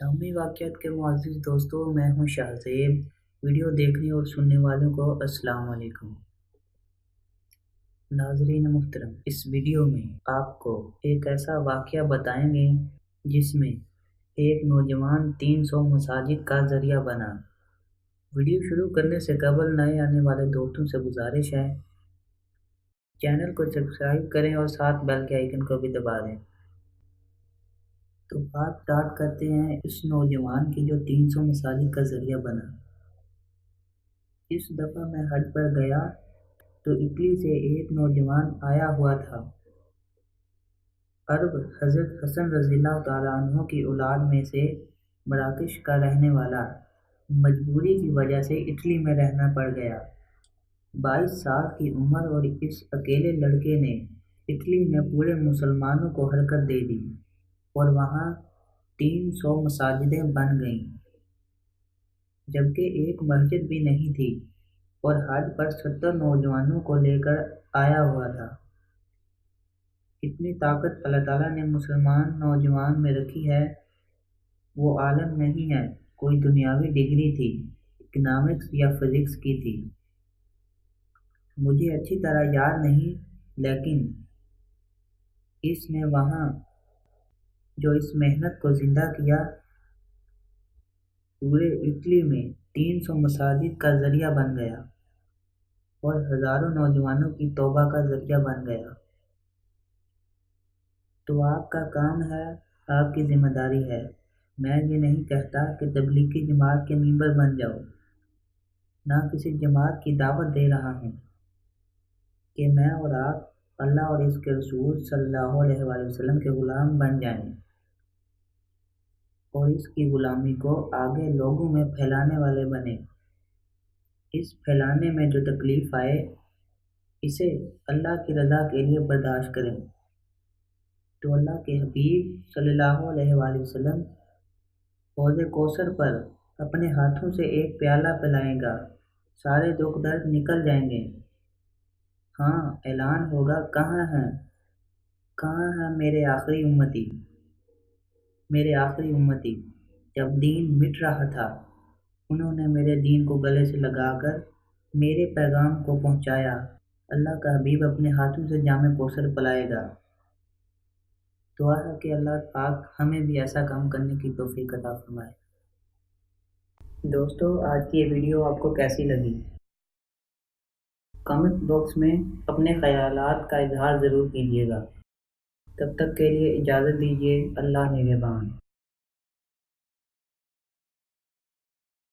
اسلامی واقعات کے معزز دوستوں، میں ہوں شاہ زیب۔ ویڈیو دیکھنے اور سننے والوں کو السلام علیکم۔ ناظرین محترم، اس ویڈیو میں آپ کو ایک ایسا واقعہ بتائیں گے جس میں ایک نوجوان 300 مساجد کا ذریعہ بنا۔ ویڈیو شروع کرنے سے قبل نئے آنے والے دوستوں سے گزارش ہے چینل کو سبسکرائب کریں اور ساتھ بیل کے آئیکن کو بھی دبا دیں۔ تو بات سٹارٹ کرتے ہیں اس نوجوان کی جو 300 مساجد کا ذریعہ بنا۔ اس دفعہ میں حج پر گیا تو اٹلی سے ایک نوجوان آیا ہوا تھا۔ عرب حضرت حسن رضی اللہ تعالیٰ عنہ کی اولاد میں سے مراکش کا رہنے والا، مجبوری کی وجہ سے اٹلی میں رہنا پڑ گیا۔ 22 سال کی عمر اور اس اکیلے لڑکے نے اٹلی میں پورے مسلمانوں کو حرکت دے دی اور وہاں 300 مساجدیں بن گئیں، جبکہ ایک مسجد بھی نہیں تھی، اور حج پر 70 نوجوانوں کو لے کر آیا ہوا تھا۔ اتنی طاقت اللہ تعالیٰ نے مسلمان نوجوان میں رکھی ہے۔ وہ عالم نہیں ہے، کوئی دنیاوی ڈگری تھی، اکنامکس یا فزکس کی تھی، مجھے اچھی طرح یاد نہیں، لیکن اس نے وہاں جو اس محنت کو زندہ کیا، پورے اٹلی میں 300 مساجد کا ذریعہ بن گیا اور ہزاروں نوجوانوں کی توبہ کا ذریعہ بن گیا۔ تو آپ کا کام ہے، آپ کی ذمہ داری ہے۔ میں یہ نہیں کہتا کہ تبلیغی جماعت کے ممبر بن جاؤ، نہ کسی جماعت کی دعوت دے رہا ہوں کہ میں اور آپ اللہ اور اس کے رسول صلی اللہ علیہ وآلہ وسلم کے غلام بن جائیں اور اس کی غلامی کو آگے لوگوں میں پھیلانے والے بنیں۔ اس پھیلانے میں جو تکلیف آئے، اسے اللہ کی رضا کے لیے برداشت کریں۔ تو اللہ کے حبیب صلی اللہ علیہ وآلہ وسلم حوض کوثر پر اپنے ہاتھوں سے ایک پیالہ پلائیں گا، سارے دکھ درد نکل جائیں گے۔ ہاں، اعلان ہوگا، کہاں ہیں میرے آخری امتی؟ میرے آخری امتی جب دین مٹ رہا تھا، انہوں نے میرے دین کو گلے سے لگا کر میرے پیغام کو پہنچایا۔ اللہ کا حبیب اپنے ہاتھوں سے جام کوثر پلائے گا۔ دعا ہے کہ اللہ پاک ہمیں بھی ایسا کام کرنے کی توفیق عطا فرمائے۔ دوستو، آج کی یہ ویڈیو آپ کو کیسی لگی؟ کمنٹ باکس میں اپنے خیالات کا اظہار ضرور کیجیے گا۔ تب تک کے لیے اجازت دیجیے۔ اللہ نگہبان۔